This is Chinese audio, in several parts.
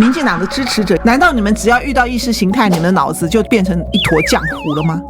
民进党的支持者，难道你们只要遇到意识形态，你们的脑子就变成一坨浆糊了吗？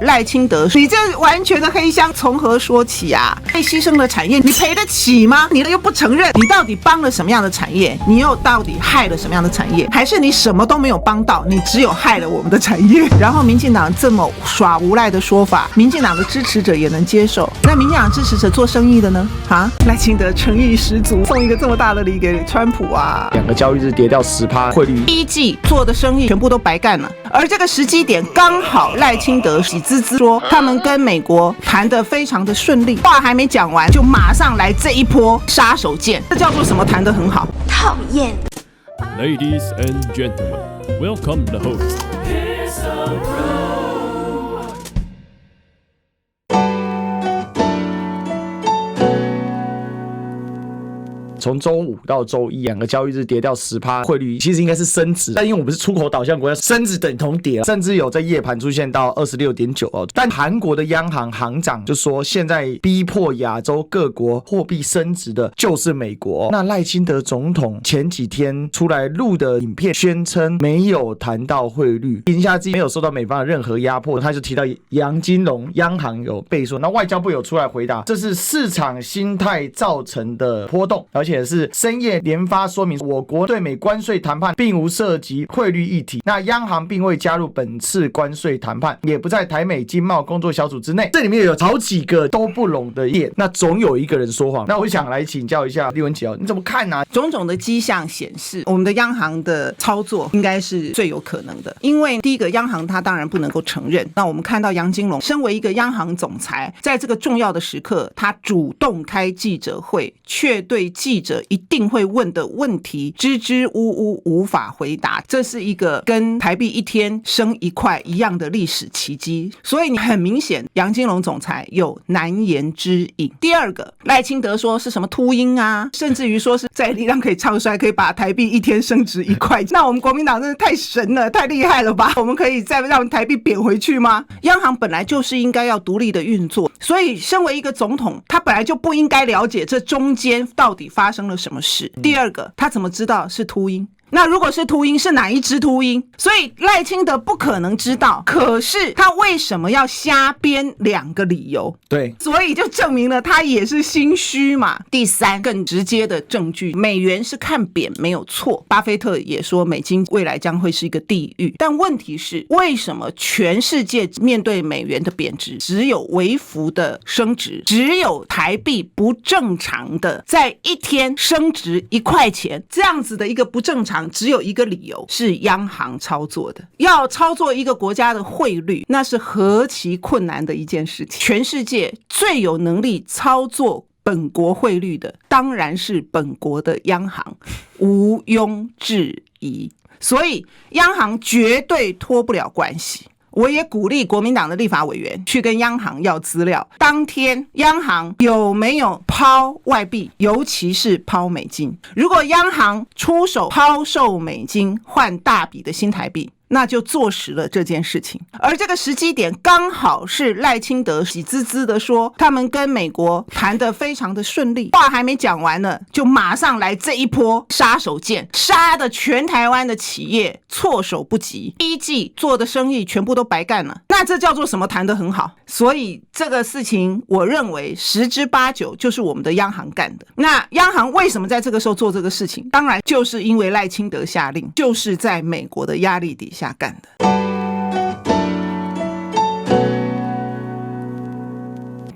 赖清德，你这完全的黑箱，从何说起啊？被牺牲的产业，你赔得起吗？你又不承认，你到底帮了什么样的产业？你又到底害了什么样的产业？还是你什么都没有帮到，你只有害了我们的产业？然后民进党这么耍无赖的说法，民进党的支持者也能接受？那民进党支持者做生意的呢？啊，赖清德诚意十足，送一个这么大的礼给川普啊！2个交易日跌掉10%，汇率第一季做的生意全部都白干了，而这个时机点刚好赖清德喜滋滋说他们跟美国谈得非常的顺利，话还没讲完就马上来这一波杀手锏，这叫做什么？谈得很好。讨厌。 Ladies and gentlemen, welcome the host. 从周五到周一2个交易日跌掉10%，汇率其实应该是升值，但因为我们是出口导向国家，升值等同跌，甚至有在夜盘出现到 26.9 哦。但韩国的央行行长就说，现在逼迫亚洲各国货币升值的就是美国。那赖清德总统前几天出来录的影片，宣称没有谈到汇率，言下之意没有受到美方的任何压迫。他就提到杨金龙央行有背书，那外交部有出来回答，这是市场心态造成的波动，而且是深夜连发说明，我国对美关税谈判并无涉及汇率议题，那央行并未加入本次关税谈判，也不在台美经贸工作小组之内。这里面有好几个都不拢的页，那总有一个人说谎。那我想来请教一下丽文姐，你怎么看啊？种种的迹象显示，我们的央行的操作应该是最有可能的，因为第一个，央行它当然不能够承认。那我们看到杨金龙身为一个央行总裁，在这个重要的时刻，他主动开记者会，却对记者一定会问的问题支支吾吾无法回答，这是一个跟台币一天升1块一样的历史奇迹。所以你很明显，杨金龙总裁有难言之隐。第二个，赖清德说是什么秃鹰啊，甚至于说是在力量可以唱衰，可以把台币一天升值1块。那我们国民党真的太神了，太厉害了吧？我们可以再让台币贬回去吗？央行本来就是应该要独立的运作，所以身为一个总统，他本来就不应该了解这中间到底发生了什么事。第二个，他怎么知道是秃鹰？那如果是秃鹰，是哪一只秃鹰？所以赖清德不可能知道，可是他为什么要瞎编2个理由？对，所以就证明了他也是心虚嘛。第三，更直接的证据，美元是看贬没有错，巴菲特也说美金未来将会是一个地狱。但问题是，为什么全世界面对美元的贬值，只有微幅的升值，只有台币不正常的在一天升值1块钱，这样子的一个不正常，只有一个理由，是央行操作的。要操作一个国家的汇率，那是何其困难的一件事情。全世界最有能力操作本国汇率的，当然是本国的央行，毋庸置疑。所以央行绝对脱不了关系。我也鼓励国民党的立法委员去跟央行要资料，当天央行有没有抛外币，尤其是抛美金。如果央行出手抛售美金换大笔的新台币，那就坐实了这件事情。而这个时机点刚好是赖清德喜滋滋的说他们跟美国谈得非常的顺利，话还没讲完呢，就马上来这一波杀手锏，杀的全台湾的企业措手不及，第一季做的生意全部都白干了。那这叫做什么？谈得很好。所以这个事情我认为10之8九就是我们的央行干的。那央行为什么在这个时候做这个事情？当然就是因为赖清德下令，就是在美国的压力底下干的。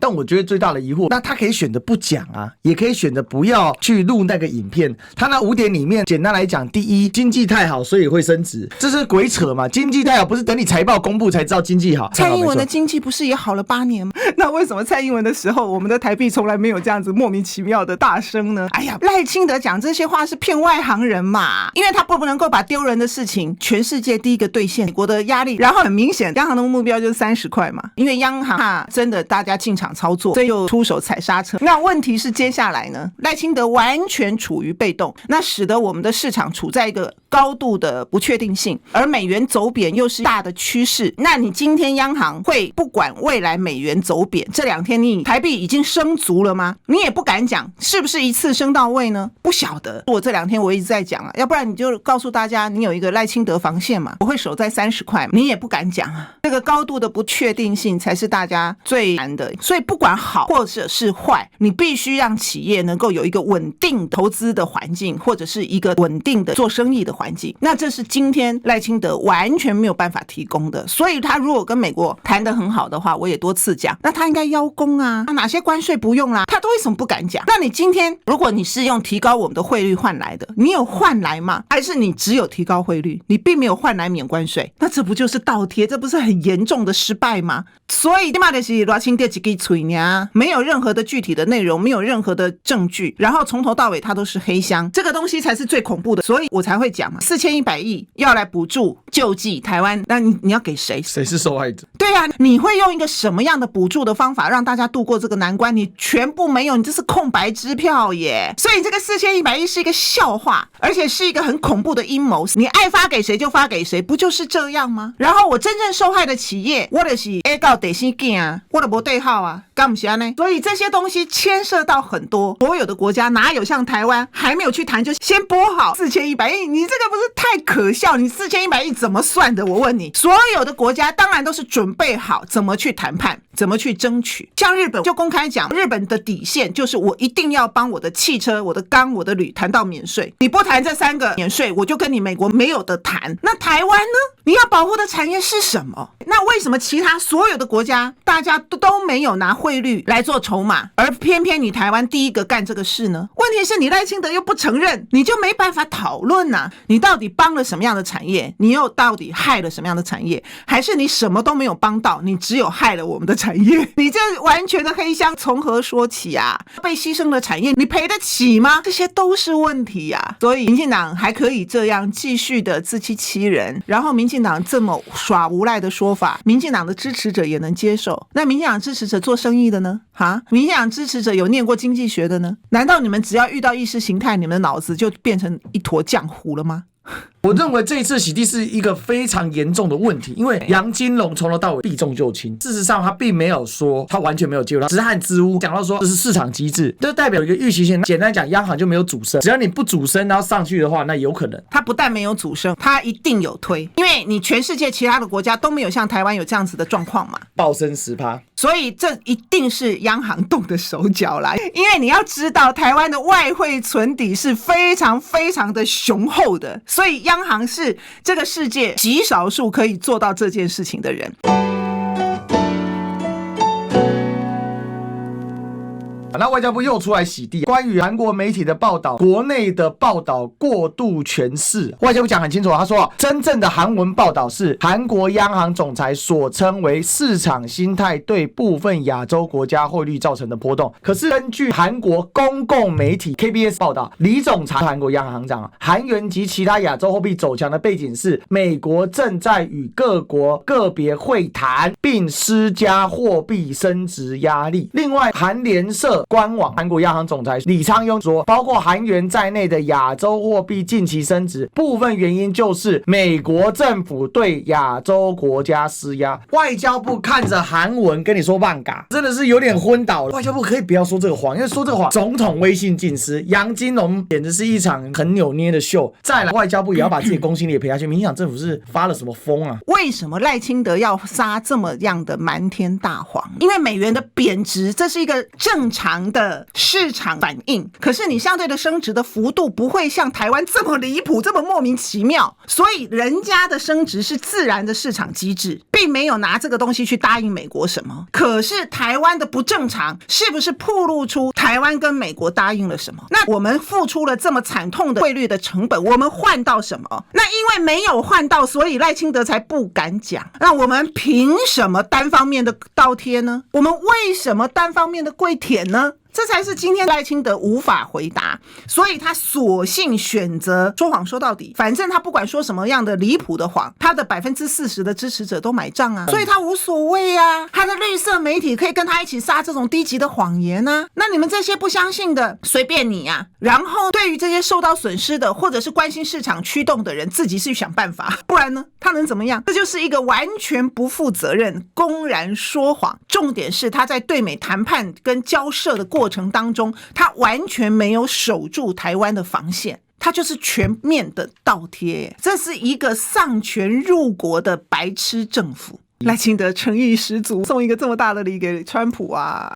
但我觉得最大的疑惑，那他可以选择不讲啊，也可以选择不要去录那个影片。他那5点里面，简单来讲，第一，经济太好，所以会升值，这是鬼扯嘛？经济太好不是等你财报公布才知道经济好？蔡英文的经济不是也好了8年吗？那为什么蔡英文的时候，我们的台币从来没有这样子莫名其妙的大升呢？哎呀，赖清德讲这些话是骗外行人嘛，因为他不能够把丢人的事情全世界第一个兑现，美国的压力，然后很明显，央行的目标就是30块嘛，因为央行怕真的大家进场操作，所以又出手踩刹车。那问题是接下来呢，赖清德完全处于被动，那使得我们的市场处在一个高度的不确定性，而美元走贬又是大的趋势。那你今天央行会不管未来美元走贬，这2天你台币已经升足了吗？你也不敢讲是不是一次升到位呢？不晓得。我这2天我一直在讲啊，要不然你就告诉大家你有一个赖清德防线嘛，我会守在30块，你也不敢讲啊。这个高度的不确定性才是大家最难的，所以不管好或者是坏，你必须让企业能够有一个稳定投资的环境，或者是一个稳定的做生意的环境。那这是今天赖清德完全没有办法提供的，所以他如果跟美国谈得很好的话，我也多次讲，那他应该邀功啊，哪些关税不用啦，他都为什么不敢讲？那你今天如果你是用提高我们的汇率换来的，你有换来吗？还是你只有提高汇率，你并没有换来免关税？那这不就是倒贴？这不是很严重的失败吗？所以嘛就是赖清德一支嘴尔，没有任何的具体的内容，没有任何的证据，然后从头到尾它都是黑箱，这个东西才是最恐怖的。所以我才会讲嘛，4100亿要来补助救济台湾，那你要给谁？谁是受害者？对啊，你会用一个什么样的补助的方法让大家度过这个难关？你全部没有，你这是空白支票耶！所以这个4100亿是一个笑话，而且是一个很恐怖的阴谋。你爱发给谁就发给谁，不就是这样吗？然后我真正受害的企业，我就是A到第四件啊，我就没对号啊，干不是呢？所以这些东西牵涉到很多，所有的国家哪有像台湾还没有去谈就先拨好4100亿？你这个不是太可笑？你4100亿怎么算的？我问你，所有的国家当然都是准备好怎么去谈判，怎么去争取。像日本就公开讲，日本的底线就是我一定要帮我的汽车、我的钢、我的铝谈到免税，你不谈这3个免税，我就跟你美国没有的谈。那台湾呢？你要保护的产业是什么？那为什么其他所有的国家大家都没有拿汇率来做筹码，而偏偏你台湾第一个干这个事呢？问题是你赖清德又不承认，你就没办法讨论啊。你到底帮了什么样的产业？你又到底害了什么样的产业？还是你什么都没有帮到，你只有害了我们的产业？你这完全的黑箱从何说起啊？被牺牲的产业你赔得起吗？这些都是问题啊。所以民进党还可以这样继续的自欺欺人，然后民进党这么耍无赖的说法，民进党的支持者也能接受。那民进党支持者做生意的呢？民进党支持者有念过经济学的呢？难道你们只要遇到意识形态，你们的脑子就变成一坨浆糊了吗？我认为这一次洗地是一个非常严重的问题，因为杨金龙从头到尾避重就轻，事实上他并没有说他完全没有介入，他只是和支乌讲到说这是市场机制，这代表一个预期性。简单讲，央行就没有主升，只要你不主升然后上去的话，那有可能。他不但没有主升，他一定有推，因为你全世界其他的国家都没有像台湾有这样子的状况嘛，暴升10%，所以这一定是央行动的手脚啦。因为你要知道，台湾的外汇存底是非常非常的雄厚的，所以央行是这个世界极少数可以做到这件事情的人。那外交部又出来洗地，关于韩国媒体的报道，国内的报道过度诠释。外交部讲很清楚，他说真正的韩文报道是韩国央行总裁所称为市场心态对部分亚洲国家汇率造成的波动。可是根据韩国公共媒体 KBS 报道，李总裁韩国央行长，韩元及其他亚洲货币走强的背景是美国正在与各国个别会谈，并施加货币升值压力。另外，韩联社官网韩国央行总裁李昌镛说，包括韩元在内的亚洲货币近期升值，部分原因就是美国政府对亚洲国家施压。外交部看着韩文跟你说棒嘎，真的是有点昏倒了。外交部可以不要说这个谎，因为说这个谎，总统威信尽失。杨金龙简直是一场很扭捏的秀。再来，外交部也要把自己公信力也赔下去。民进党政府是发了什么疯啊？为什么赖清德要撒这么样的瞒天大谎？因为美元的贬值，这是一个正常的市场反应，可是你相对的升值的幅度不会像台湾这么离谱，这么莫名其妙，所以人家的升值是自然的市场机制，并没有拿这个东西去答应美国什么。可是台湾的不正常是不是暴露出台湾跟美国答应了什么？那我们付出了这么惨痛的汇率的成本，我们换到什么？那因为没有换到，所以赖清德才不敢讲。那我们凭什么单方面的倒贴呢？我们为什么单方面的跪舔呢？这才是今天赖清德无法回答，所以他索性选择说谎说到底，反正他不管说什么样的离谱的谎，他的40%的支持者都买账啊，所以他无所谓啊，他的绿色媒体可以跟他一起撒这种低级的谎言啊，那你们这些不相信的随便你啊。然后对于这些受到损失的或者是关心市场驱动的人，自己去想办法，不然呢他能怎么样？这就是一个完全不负责任公然说谎，重点是他在对美谈判跟交涉的过程当中，他完全没有守住台湾的防线，他就是全面的倒贴，这是一个丧权入国的白痴政府。赖清德诚意十足，送一个这么大的礼给川普啊。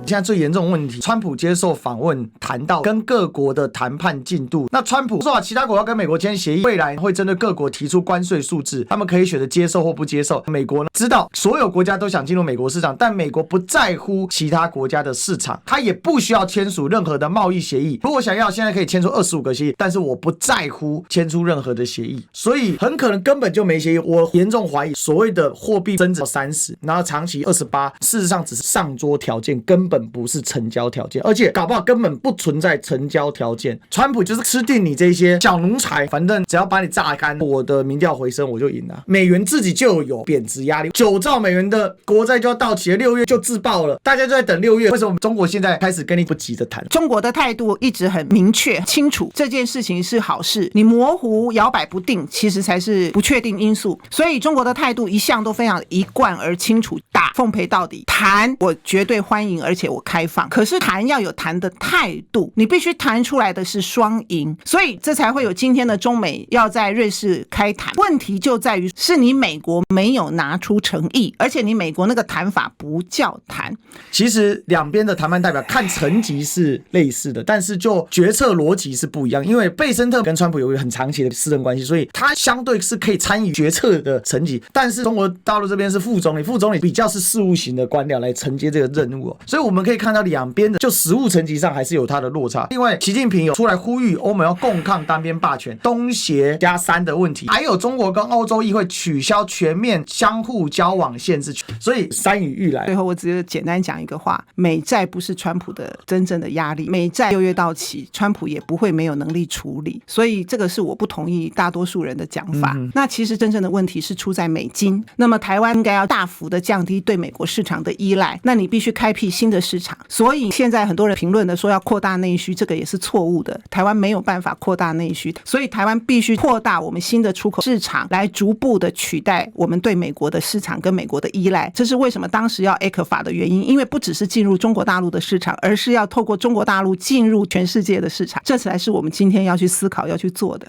现在最严重的问题，川普接受访问谈到跟各国的谈判进度，那川普说其他国要跟美国签协议，未来会针对各国提出关税数字，他们可以选择接受或不接受。美国呢知道所有国家都想进入美国市场，但美国不在乎其他国家的市场，他也不需要签署任何的贸易协议。如果想要，现在可以签出25个协议，但是我不在乎签出任何的协议，所以很可能根本就没协议。我严重怀疑所谓的货币增值30，然后长期28，事实上只是上桌条件，根本不是成交条件，而且搞不好根本不存在成交条件。川普就是吃定你这些小奴才，反正只要把你榨干，我的民调回升我就赢了。美元自己就有贬值压力，9兆美元的国债就要到期了，6月就自爆了，大家就在等6月。为什么中国现在开始跟你不急着谈？中国的态度一直很明确清楚，这件事情是好事，你模糊摇摆不定其实才是不确定因素，所以中国的态度一向都非常一贯而清楚，打奉陪到底，谈我绝对欢迎，而且我开放，可是谈要有谈的态度，你必须谈出来的是双赢，所以这才会有今天的中美要在瑞士开谈。问题就在于是你美国没有拿出诚意，而且你美国那个谈法不叫谈。其实两边的谈判代表看层级是类似的，但是就决策逻辑是不一样。因为贝森特跟川普有一个很长期的私人关系，所以他相对是可以参与决策的层级，但是中国大陆这边是副总理，副总理比较是事务型的官僚来承接这个任务，所以我们可以看到两边的就实务层级上还是有它的落差。另外习近平有出来呼吁欧盟要共抗单边霸权，东协加3的问题，还有中国跟欧洲议会取消全面相互交往限制权，所以山雨欲来。最后我只是简单讲一个话，美债不是川普的真正的压力，美债6月到期，川普也不会没有能力处理，所以这个是我不同意大多数人的讲法。那其实真正的问题是出在美金，那么台湾应该要大幅的降低对美国市场的依赖，那你必须开辟新的市场。所以现在很多人评论的说要扩大内需，这个也是错误的，台湾没有办法扩大内需，所以台湾必须扩大我们新的出口市场，来逐步的取代我们对美国的市场跟美国的依赖。这是为什么当时要 ECFA 的原因，因为不只是进入中国大陆的市场，而是要透过中国大陆进入全世界的市场，这才是我们今天要去思考要去做的。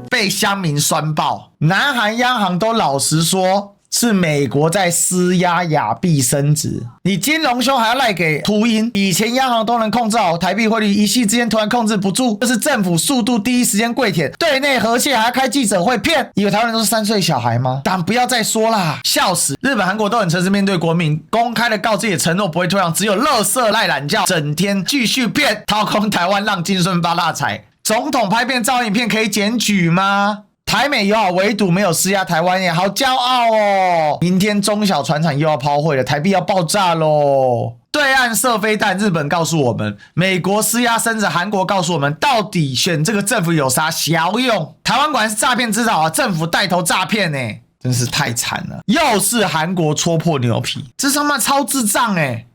被乡民酸爆，南韩央行都老实说是美国在施压亚币升值，你金融兄还要赖给秃鹰，以前央行都能控制好台币汇率，一夕之间突然控制不住，这是政府速度第一时间跪舔，对内和气还要开记者会骗，以为台湾人都是3岁小孩吗？但不要再说啦，笑死！日本韩国都很诚实面对国民，公开的告知也承诺不会退让，只有垃圾赖懒觉，整天继续骗，掏空台湾让金顺发大财。总统拍片照影片可以检举吗？台美友好围堵没有施压台湾耶，好骄傲哦！明天中小船厂又要抛汇了，台币要爆炸咯。对岸射飞弹，日本告诉我们，美国施压升值，韩国告诉我们，到底选这个政府有啥效用？台湾果然是诈骗之岛啊，政府带头诈骗耶，真是太惨了！又是韩国戳破牛皮，这他妈超智障耶！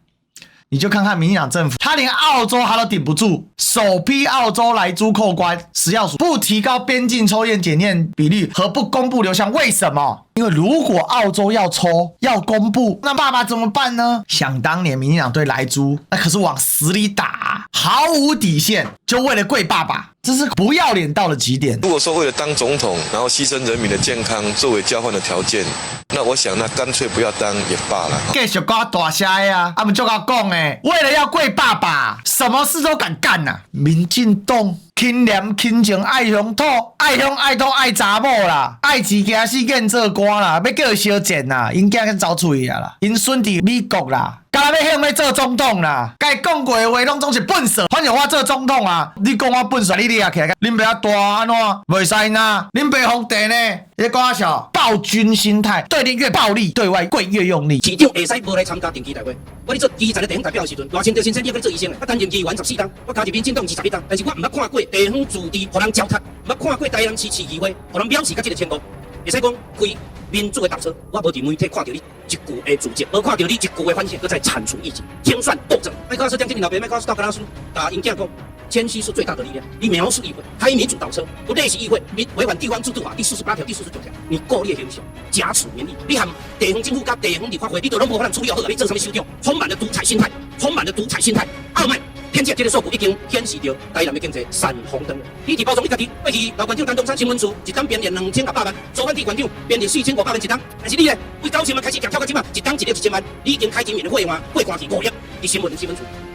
你就看看民进党政府，他连澳洲他都顶不住，首批澳洲来猪扣关，食药署不提高边境抽验检验比率和不公布流向，为什么？因为如果澳洲要抽要公布，那爸爸怎么办呢？想当年民进党对莱猪，那可是往死里打，毫无底线，就为了跪爸爸，这是不要脸到了极点。如果说为了当总统，然后牺牲人民的健康作为交换的条件，那我想那干脆不要当也罢了。继续搞大声呀，他们就要讲诶，为了要跪爸爸，什么事都敢干呐、民进党轻念轻情爱乡土，爱乡爱土爱查某啦，爱钱惊死见做官啦，要叫伊烧钱啦，因囝去走出去啦，因孙伫美国啦。干那要向做总统啦，该讲过的话拢总是笨死。反正我做总统啊，你讲我笨死，你掠起来，恁爸大安怎？袂使呐，恁爸皇帝呢？你讲啥？暴君心态，对你越暴力，对外会越用力。市长会使无来参加定期大会。我咧做基层的地方代表的时阵，偌清着先生你要做医生的，我担任议员14档，我加入民进党21档，但是我毋捌看过地方自治，互人糟蹋，毋捌看过台南市议会，互人藐视甲这个程度。会使讲开民主的斗争，我无伫媒体看到你一句的自责，无看到你一句的反省，搁再铲除异己，清算斗争。麦克阿瑟将这老爸，麦克阿瑟到格拉斯，打赢架讲。谦虚是最大的力量。你描述议会，开民主倒车，不类似议会，违反地方制度法第48条、第49条，你故意影响，假处民意。你含地方政府甲地方立法会，你都拢无法处理好，你做什么首长？充满了独裁心态，充满了独裁心态，傲慢。偏见这个数据已经显示着台南的经济闪红灯。你提包装你家己，过去老馆长陈东山新闻处一档编列2800万，左班地馆长编列4500万一档，但是你呢，为9000万开始跳到今嘛，一档一个1000万，你已经开前面的会员会关去5亿，你新闻处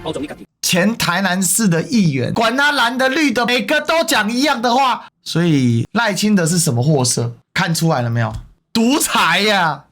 包装你家己。前台南市的议员，管他蓝的绿的，每个都讲一样的话，所以赖清德是什么货色？看出来了没有？独裁呀！